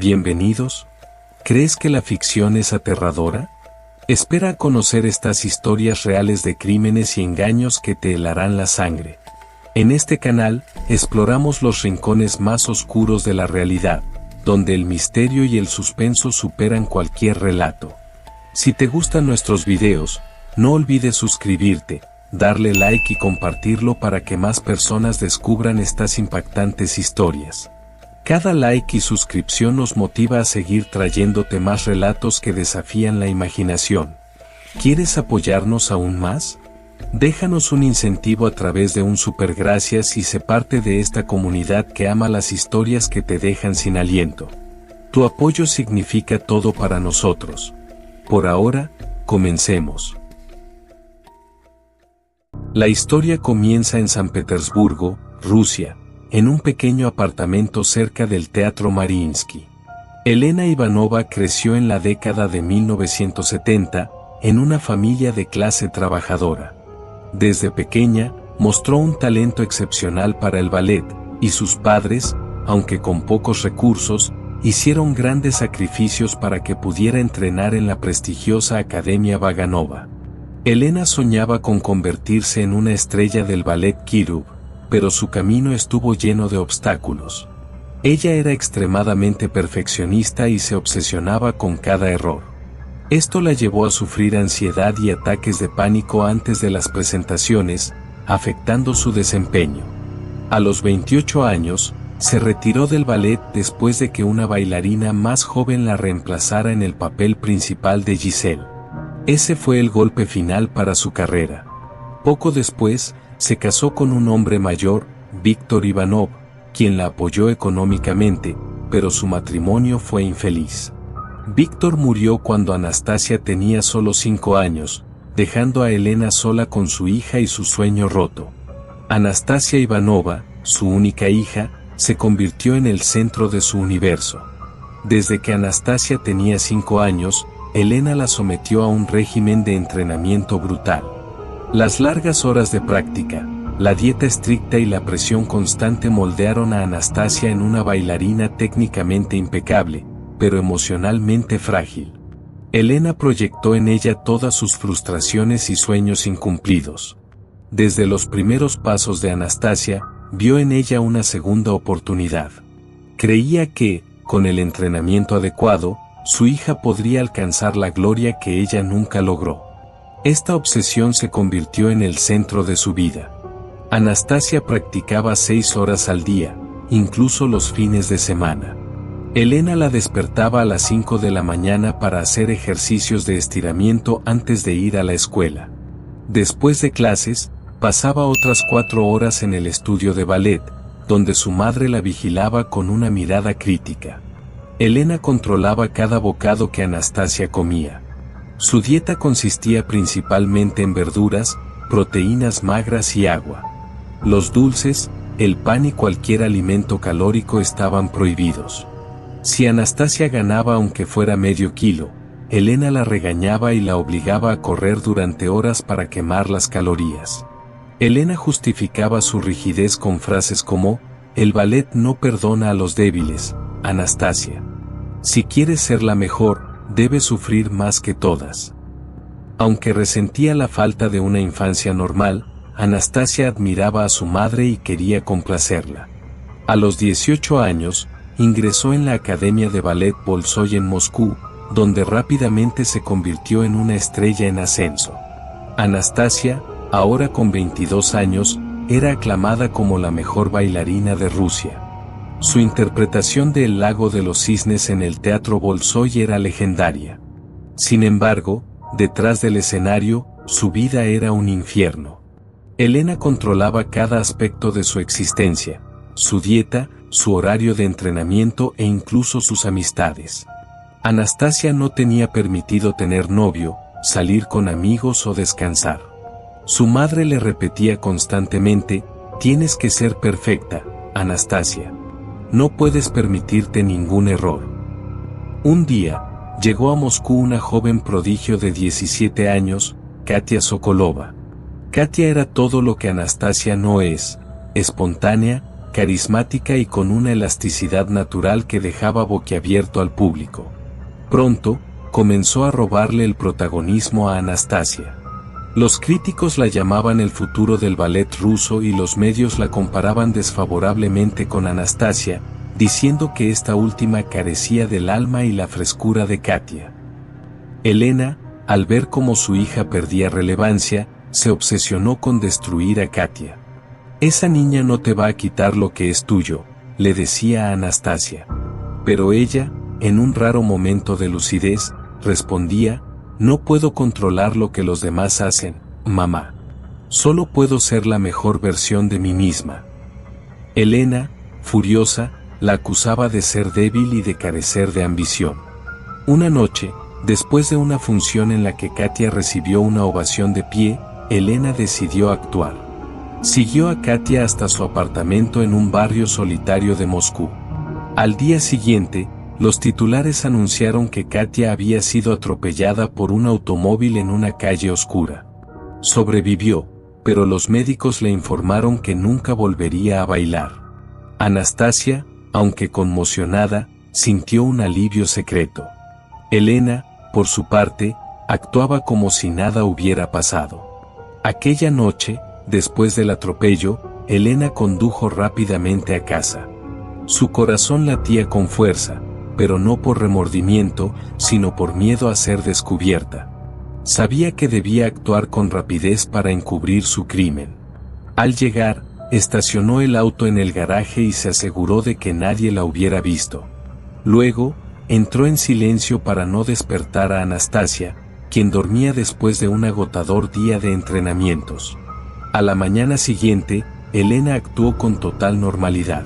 Bienvenidos. ¿Crees que la ficción es aterradora? Espera a conocer estas historias reales de crímenes y engaños que te helarán la sangre. En este canal, exploramos los rincones más oscuros de la realidad, donde el misterio y el suspenso superan cualquier relato. Si te gustan nuestros videos, no olvides suscribirte, darle like y compartirlo para que más personas descubran estas impactantes historias. Cada like y suscripción nos motiva a seguir trayéndote más relatos que desafían la imaginación. ¿Quieres apoyarnos aún más? Déjanos un incentivo a través de un super gracias y sé parte de esta comunidad que ama las historias que te dejan sin aliento. Tu apoyo significa todo para nosotros. Por ahora, comencemos. La historia comienza en San Petersburgo, Rusia, en un pequeño apartamento cerca del Teatro Mariinsky. Elena Ivanova creció en la década de 1970, en una familia de clase trabajadora. Desde pequeña, mostró un talento excepcional para el ballet, y sus padres, aunque con pocos recursos, hicieron grandes sacrificios para que pudiera entrenar en la prestigiosa Academia Vaganova. Elena soñaba con convertirse en una estrella del ballet Kirov, pero su camino estuvo lleno de obstáculos. Ella era extremadamente perfeccionista y se obsesionaba con cada error. Esto la llevó a sufrir ansiedad y ataques de pánico antes de las presentaciones, afectando su desempeño. A los 28 años, se retiró del ballet después de que una bailarina más joven la reemplazara en el papel principal de Giselle. Ese fue el golpe final para su carrera. Poco después, se casó con un hombre mayor, Víctor Ivanov, quien la apoyó económicamente, pero su matrimonio fue infeliz. Víctor murió cuando Anastasia tenía solo 5 años, dejando a Elena sola con su hija y su sueño roto. Anastasia Ivanova, su única hija, se convirtió en el centro de su universo. Desde que Anastasia tenía 5 años, Elena la sometió a un régimen de entrenamiento brutal. Las largas horas de práctica, la dieta estricta y la presión constante moldearon a Anastasia en una bailarina técnicamente impecable, pero emocionalmente frágil. Elena proyectó en ella todas sus frustraciones y sueños incumplidos. Desde los primeros pasos de Anastasia, vio en ella una segunda oportunidad. Creía que, con el entrenamiento adecuado, su hija podría alcanzar la gloria que ella nunca logró. Esta obsesión se convirtió en el centro de su vida. Anastasia practicaba 6 horas al día, incluso los fines de semana. Elena la despertaba a las 5 de la mañana para hacer ejercicios de estiramiento antes de ir a la escuela. Después de clases, pasaba otras 4 horas en el estudio de ballet, donde su madre la vigilaba con una mirada crítica. Elena controlaba cada bocado que Anastasia comía. Su dieta consistía principalmente en verduras, proteínas magras y agua. Los dulces, el pan y cualquier alimento calórico estaban prohibidos. Si Anastasia ganaba aunque fuera medio kilo, Elena la regañaba y la obligaba a correr durante horas para quemar las calorías. Elena justificaba su rigidez con frases como: "El ballet no perdona a los débiles, Anastasia. Si quieres ser la mejor, debes sufrir más que todas". Aunque resentía la falta de una infancia normal, Anastasia admiraba a su madre y quería complacerla. A los 18 años, ingresó en la Academia de Ballet Bolshoi en Moscú, donde rápidamente se convirtió en una estrella en ascenso. Anastasia, ahora con 22 años, era aclamada como la mejor bailarina de Rusia. Su interpretación de El lago de los cisnes en el Teatro Bolshoi era legendaria. Sin embargo, detrás del escenario, su vida era un infierno. Elena controlaba cada aspecto de su existencia: su dieta, su horario de entrenamiento e incluso sus amistades. Anastasia no tenía permitido tener novio, salir con amigos o descansar. Su madre le repetía constantemente: "Tienes que ser perfecta, Anastasia. No puedes permitirte ningún error". Un día, llegó a Moscú una joven prodigio de 17 años, Katia Sokolova. Katia era todo lo que Anastasia no es: espontánea, carismática y con una elasticidad natural que dejaba boquiabierto al público. Pronto, comenzó a robarle el protagonismo a Anastasia. Los críticos la llamaban el futuro del ballet ruso y los medios la comparaban desfavorablemente con Anastasia, diciendo que esta última carecía del alma y la frescura de Katia. Elena, al ver cómo su hija perdía relevancia, se obsesionó con destruir a Katia. «Esa niña no te va a quitar lo que es tuyo», le decía a Anastasia. Pero ella, en un raro momento de lucidez, respondía: «No puedo controlar lo que los demás hacen, mamá. Solo puedo ser la mejor versión de mí misma». Elena, furiosa, la acusaba de ser débil y de carecer de ambición. Una noche, después de una función en la que Katia recibió una ovación de pie, Elena decidió actuar. Siguió a Katia hasta su apartamento en un barrio solitario de Moscú. Al día siguiente, los titulares anunciaron que Katia había sido atropellada por un automóvil en una calle oscura. Sobrevivió, pero los médicos le informaron que nunca volvería a bailar. Anastasia, aunque conmocionada, sintió un alivio secreto. Elena, por su parte, actuaba como si nada hubiera pasado. Aquella noche, después del atropello, Elena condujo rápidamente a casa. Su corazón latía con fuerza, pero no por remordimiento, sino por miedo a ser descubierta. Sabía que debía actuar con rapidez para encubrir su crimen. Al llegar, estacionó el auto en el garaje y se aseguró de que nadie la hubiera visto. Luego, entró en silencio para no despertar a Anastasia, quien dormía después de un agotador día de entrenamientos. A la mañana siguiente, Elena actuó con total normalidad.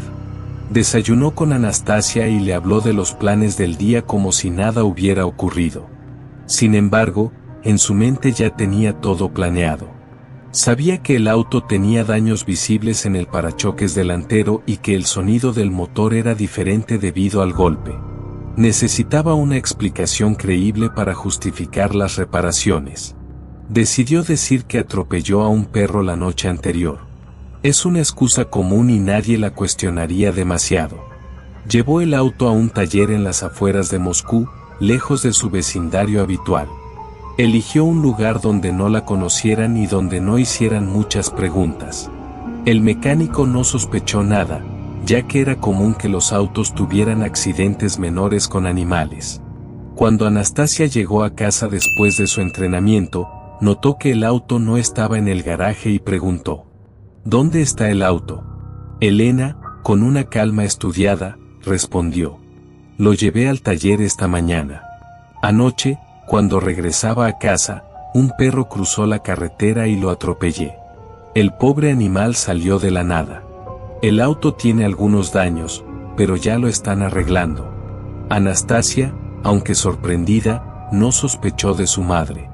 Desayunó con Anastasia y le habló de los planes del día como si nada hubiera ocurrido. Sin embargo, en su mente ya tenía todo planeado. Sabía que el auto tenía daños visibles en el parachoques delantero y que el sonido del motor era diferente debido al golpe. Necesitaba una explicación creíble para justificar las reparaciones. Decidió decir que atropelló a un perro la noche anterior. Es una excusa común y nadie la cuestionaría demasiado. Llevó el auto a un taller en las afueras de Moscú, lejos de su vecindario habitual. Eligió un lugar donde no la conocieran y donde no hicieran muchas preguntas. El mecánico no sospechó nada, ya que era común que los autos tuvieran accidentes menores con animales. Cuando Anastasia llegó a casa después de su entrenamiento, notó que el auto no estaba en el garaje y preguntó: «¿Dónde está el auto?». Elena, con una calma estudiada, respondió: «Lo llevé al taller esta mañana. Anoche, cuando regresaba a casa, un perro cruzó la carretera y lo atropellé. El pobre animal salió de la nada. El auto tiene algunos daños, pero ya lo están arreglando». Anastasia, aunque sorprendida, no sospechó de su madre.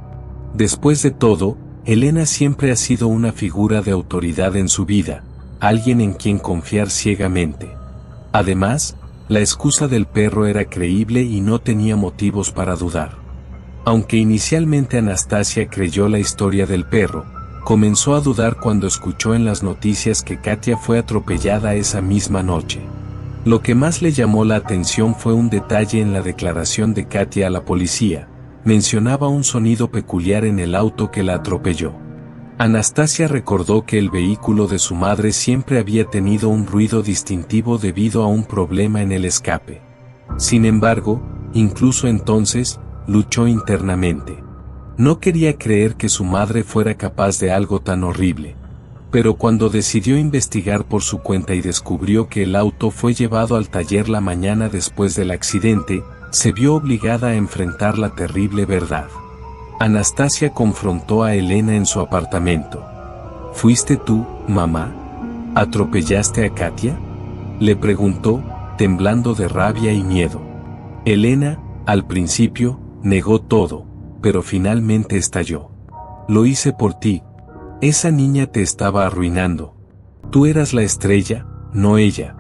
Después de todo, Elena siempre ha sido una figura de autoridad en su vida, alguien en quien confiar ciegamente. Además, la excusa del perro era creíble y no tenía motivos para dudar. Aunque inicialmente Anastasia creyó la historia del perro, comenzó a dudar cuando escuchó en las noticias que Katia fue atropellada esa misma noche. Lo que más le llamó la atención fue un detalle en la declaración de Katia a la policía. Mencionaba un sonido peculiar en el auto que la atropelló. Anastasia recordó que el vehículo de su madre siempre había tenido un ruido distintivo debido a un problema en el escape. Sin embargo, incluso entonces, luchó internamente. No quería creer que su madre fuera capaz de algo tan horrible. Pero cuando decidió investigar por su cuenta y descubrió que el auto fue llevado al taller la mañana después del accidente, se vio obligada a enfrentar la terrible verdad. Anastasia confrontó a Elena en su apartamento. «¿Fuiste tú, mamá? ¿Atropellaste a Katia?», le preguntó, temblando de rabia y miedo. Elena, al principio, negó todo, pero finalmente estalló. «Lo hice por ti. Esa niña te estaba arruinando. Tú eras la estrella, no ella».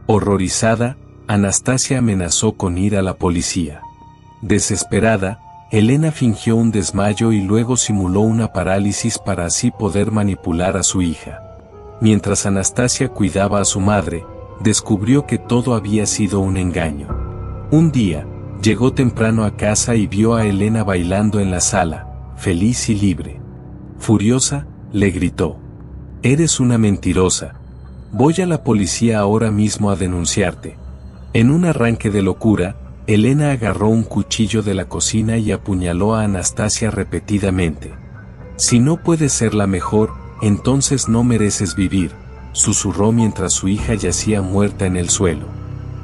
Horrorizada, Anastasia amenazó con ir a la policía. Desesperada, Elena fingió un desmayo y luego simuló una parálisis para así poder manipular a su hija. Mientras Anastasia cuidaba a su madre, descubrió que todo había sido un engaño. Un día, llegó temprano a casa y vio a Elena bailando en la sala, feliz y libre. Furiosa, le gritó: «Eres una mentirosa. Voy a la policía ahora mismo a denunciarte». En un arranque de locura, Elena agarró un cuchillo de la cocina y apuñaló a Anastasia repetidamente. «Si no puedes ser la mejor, entonces no mereces vivir», susurró mientras su hija yacía muerta en el suelo.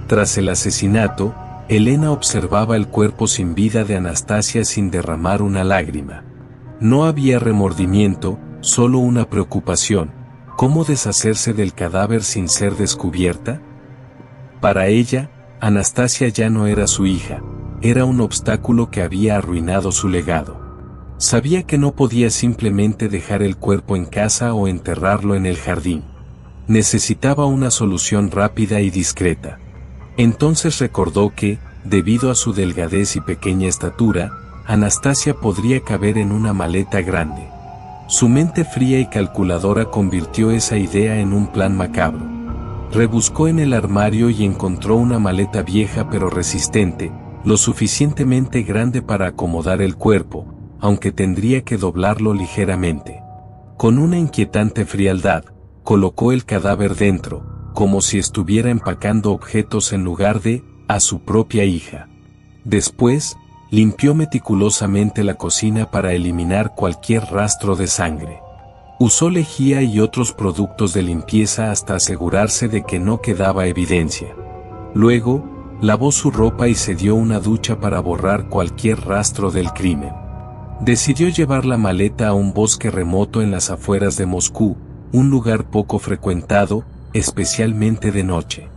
Tras el asesinato, Elena observaba el cuerpo sin vida de Anastasia sin derramar una lágrima. No había remordimiento, solo una preocupación: ¿cómo deshacerse del cadáver sin ser descubierta? Para ella, Anastasia ya no era su hija, era un obstáculo que había arruinado su legado. Sabía que no podía simplemente dejar el cuerpo en casa o enterrarlo en el jardín. Necesitaba una solución rápida y discreta. Entonces recordó que, debido a su delgadez y pequeña estatura, Anastasia podría caber en una maleta grande. Su mente fría y calculadora convirtió esa idea en un plan macabro. Rebuscó en el armario y encontró una maleta vieja pero resistente, lo suficientemente grande para acomodar el cuerpo, aunque tendría que doblarlo ligeramente. Con una inquietante frialdad, colocó el cadáver dentro, como si estuviera empacando objetos en lugar de a su propia hija. Después, limpió meticulosamente la cocina para eliminar cualquier rastro de sangre. Usó lejía y otros productos de limpieza hasta asegurarse de que no quedaba evidencia. Luego, lavó su ropa y se dio una ducha para borrar cualquier rastro del crimen. Decidió llevar la maleta a un bosque remoto en las afueras de Moscú, un lugar poco frecuentado, especialmente de noche.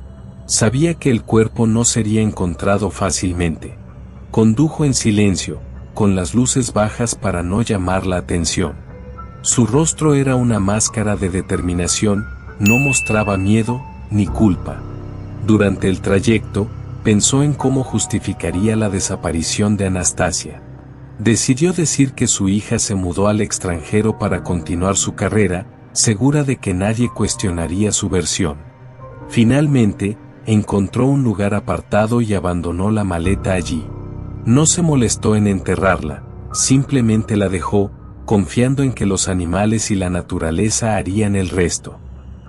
Sabía que el cuerpo no sería encontrado fácilmente. Condujo en silencio, con las luces bajas para no llamar la atención. Su rostro era una máscara de determinación, no mostraba miedo ni culpa. Durante el trayecto, pensó en cómo justificaría la desaparición de Anastasia. Decidió decir que su hija se mudó al extranjero para continuar su carrera, segura de que nadie cuestionaría su versión. Finalmente, encontró un lugar apartado y abandonó la maleta allí. No se molestó en enterrarla, simplemente la dejó, confiando en que los animales y la naturaleza harían el resto.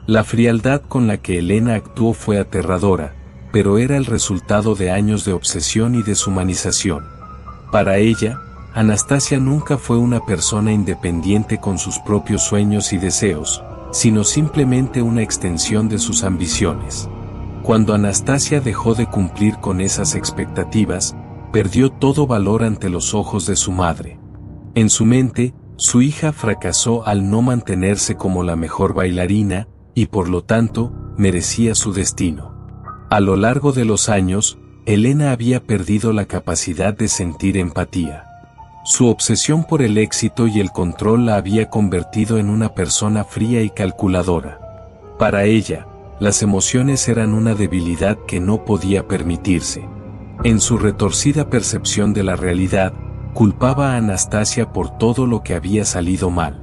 La frialdad con la que Elena actuó fue aterradora, pero era el resultado de años de obsesión y deshumanización. Para ella, Anastasia nunca fue una persona independiente con sus propios sueños y deseos, sino simplemente una extensión de sus ambiciones. Cuando Anastasia dejó de cumplir con esas expectativas, perdió todo valor ante los ojos de su madre. En su mente, su hija fracasó al no mantenerse como la mejor bailarina, y por lo tanto, merecía su destino. A lo largo de los años, Elena había perdido la capacidad de sentir empatía. Su obsesión por el éxito y el control la había convertido en una persona fría y calculadora. Para ella, las emociones eran una debilidad que no podía permitirse. En su retorcida percepción de la realidad, culpaba a Anastasia por todo lo que había salido mal.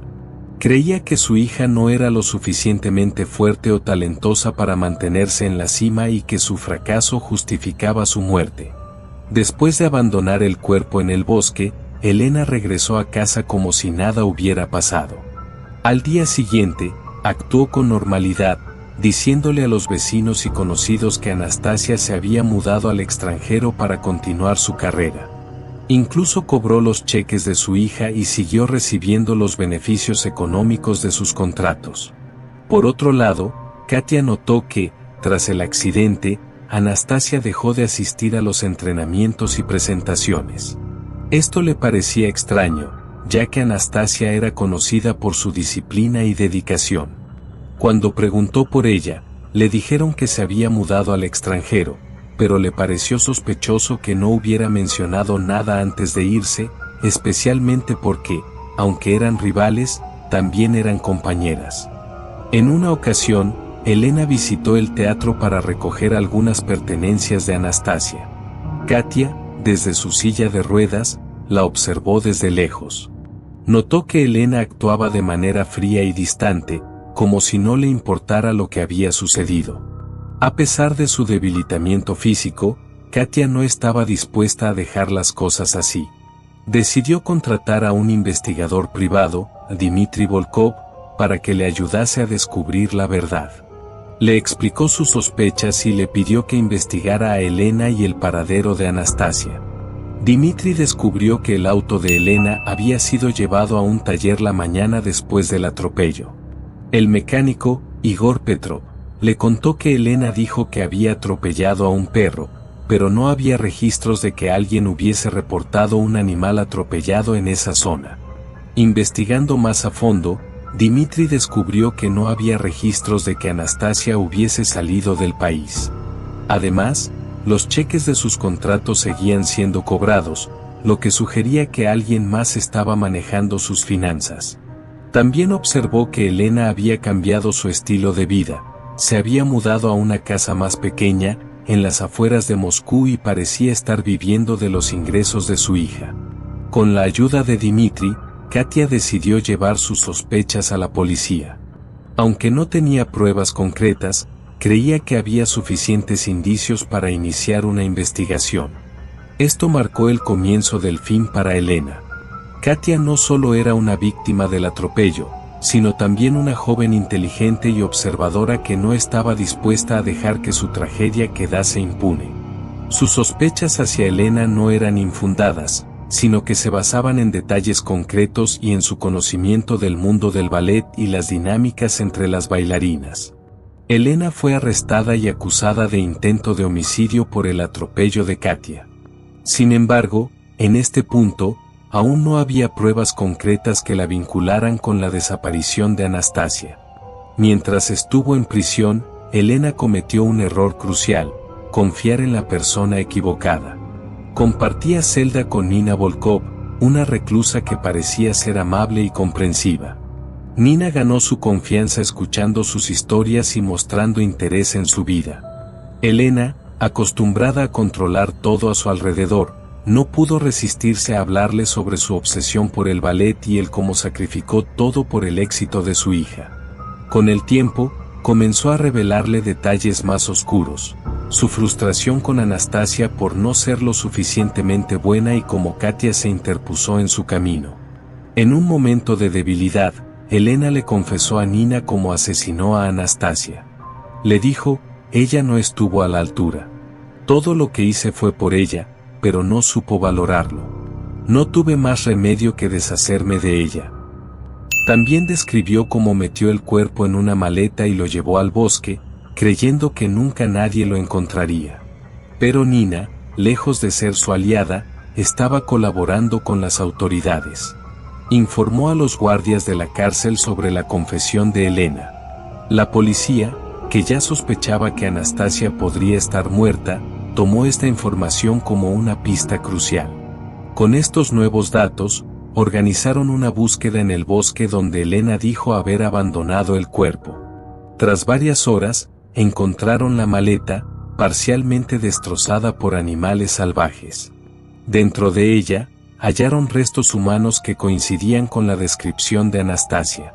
Creía que su hija no era lo suficientemente fuerte o talentosa para mantenerse en la cima y que su fracaso justificaba su muerte. Después de abandonar el cuerpo en el bosque, Elena regresó a casa como si nada hubiera pasado. Al día siguiente, actuó con normalidad, diciéndole a los vecinos y conocidos que Anastasia se había mudado al extranjero para continuar su carrera. Incluso cobró los cheques de su hija y siguió recibiendo los beneficios económicos de sus contratos. Por otro lado, Katia notó que, tras el accidente, Anastasia dejó de asistir a los entrenamientos y presentaciones. Esto le parecía extraño, ya que Anastasia era conocida por su disciplina y dedicación. Cuando preguntó por ella, le dijeron que se había mudado al extranjero, pero le pareció sospechoso que no hubiera mencionado nada antes de irse, especialmente porque, aunque eran rivales, también eran compañeras. En una ocasión, Elena visitó el teatro para recoger algunas pertenencias de Anastasia. Katia, desde su silla de ruedas, la observó desde lejos. Notó que Elena actuaba de manera fría y distante, como si no le importara lo que había sucedido. A pesar de su debilitamiento físico, Katia no estaba dispuesta a dejar las cosas así. Decidió contratar a un investigador privado, Dmitry Volkov, para que le ayudase a descubrir la verdad. Le explicó sus sospechas y le pidió que investigara a Elena y el paradero de Anastasia. Dmitry descubrió que el auto de Elena había sido llevado a un taller la mañana después del atropello. El mecánico, Igor Petrov, le contó que Elena dijo que había atropellado a un perro, pero no había registros de que alguien hubiese reportado un animal atropellado en esa zona. Investigando más a fondo, Dmitry descubrió que no había registros de que Anastasia hubiese salido del país. Además, los cheques de sus contratos seguían siendo cobrados, lo que sugería que alguien más estaba manejando sus finanzas. También observó que Elena había cambiado su estilo de vida, se había mudado a una casa más pequeña, en las afueras de Moscú y parecía estar viviendo de los ingresos de su hija. Con la ayuda de Dmitry, Katia decidió llevar sus sospechas a la policía. Aunque no tenía pruebas concretas, creía que había suficientes indicios para iniciar una investigación. Esto marcó el comienzo del fin para Elena. Katia no solo era una víctima del atropello, sino también una joven inteligente y observadora que no estaba dispuesta a dejar que su tragedia quedase impune. Sus sospechas hacia Elena no eran infundadas, sino que se basaban en detalles concretos y en su conocimiento del mundo del ballet y las dinámicas entre las bailarinas. Elena fue arrestada y acusada de intento de homicidio por el atropello de Katia. Sin embargo, en este punto, aún no había pruebas concretas que la vincularan con la desaparición de Anastasia. Mientras estuvo en prisión, Elena cometió un error crucial: confiar en la persona equivocada. Compartía celda con Nina Volkov, una reclusa que parecía ser amable y comprensiva. Nina ganó su confianza escuchando sus historias y mostrando interés en su vida. Elena, acostumbrada a controlar todo a su alrededor, no pudo resistirse a hablarle sobre su obsesión por el ballet y el cómo sacrificó todo por el éxito de su hija. Con el tiempo, comenzó a revelarle detalles más oscuros: su frustración con Anastasia por no ser lo suficientemente buena y cómo Katia se interpuso en su camino. En un momento de debilidad, Elena le confesó a Nina cómo asesinó a Anastasia. Le dijo: ella no estuvo a la altura. Todo lo que hice fue por ella, pero no supo valorarlo. No tuve más remedio que deshacerme de ella. También describió cómo metió el cuerpo en una maleta y lo llevó al bosque, creyendo que nunca nadie lo encontraría. Pero Nina, lejos de ser su aliada, estaba colaborando con las autoridades. Informó a los guardias de la cárcel sobre la confesión de Elena. La policía, que ya sospechaba que Anastasia podría estar muerta, tomó esta información como una pista crucial. Con estos nuevos datos, organizaron una búsqueda en el bosque donde Elena dijo haber abandonado el cuerpo. Tras varias horas, encontraron la maleta, parcialmente destrozada por animales salvajes. Dentro de ella, hallaron restos humanos que coincidían con la descripción de Anastasia.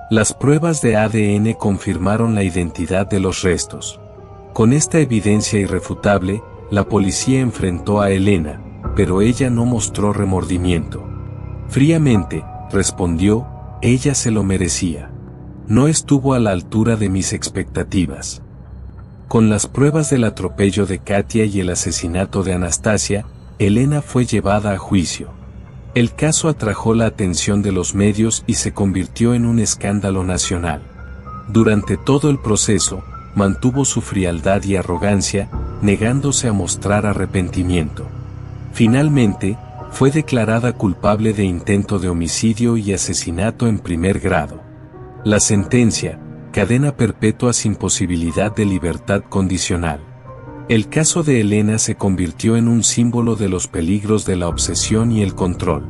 Las pruebas de ADN confirmaron la identidad de los restos. Con esta evidencia irrefutable, la policía enfrentó a Elena, pero ella no mostró remordimiento. Fríamente, respondió: ella se lo merecía. No estuvo a la altura de mis expectativas. Con las pruebas del atropello de Katia y el asesinato de Anastasia, Elena fue llevada a juicio. El caso atrajo la atención de los medios y se convirtió en un escándalo nacional. Durante todo el proceso, mantuvo su frialdad y arrogancia, negándose a mostrar arrepentimiento. Finalmente, fue declarada culpable de intento de homicidio y asesinato en primer grado. La sentencia: cadena perpetua sin posibilidad de libertad condicional. El caso de Elena se convirtió en un símbolo de los peligros de la obsesión y el control.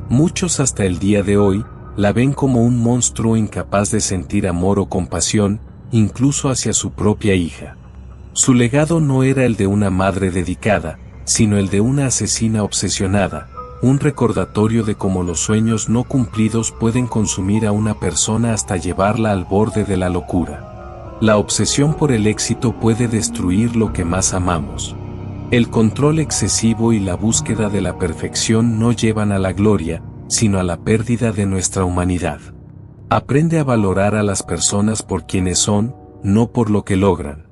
Muchos hasta el día de hoy la ven como un monstruo incapaz de sentir amor o compasión, incluso hacia su propia hija. Su legado no era el de una madre dedicada, sino el de una asesina obsesionada, un recordatorio de cómo los sueños no cumplidos pueden consumir a una persona hasta llevarla al borde de la locura. La obsesión por el éxito puede destruir lo que más amamos. El control excesivo y la búsqueda de la perfección no llevan a la gloria, sino a la pérdida de nuestra humanidad. Aprende a valorar a las personas por quienes son, no por lo que logran.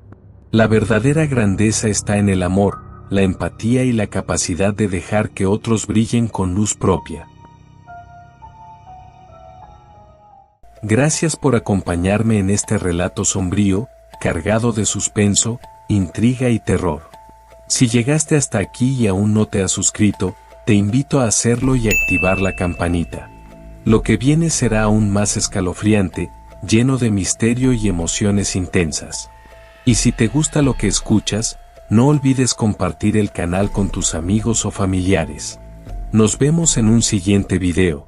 La verdadera grandeza está en el amor, la empatía y la capacidad de dejar que otros brillen con luz propia. Gracias por acompañarme en este relato sombrío, cargado de suspenso, intriga y terror. Si llegaste hasta aquí y aún no te has suscrito, te invito a hacerlo y activar la campanita. Lo que viene será aún más escalofriante, lleno de misterio y emociones intensas. Y si te gusta lo que escuchas, no olvides compartir el canal con tus amigos o familiares. Nos vemos en un siguiente video.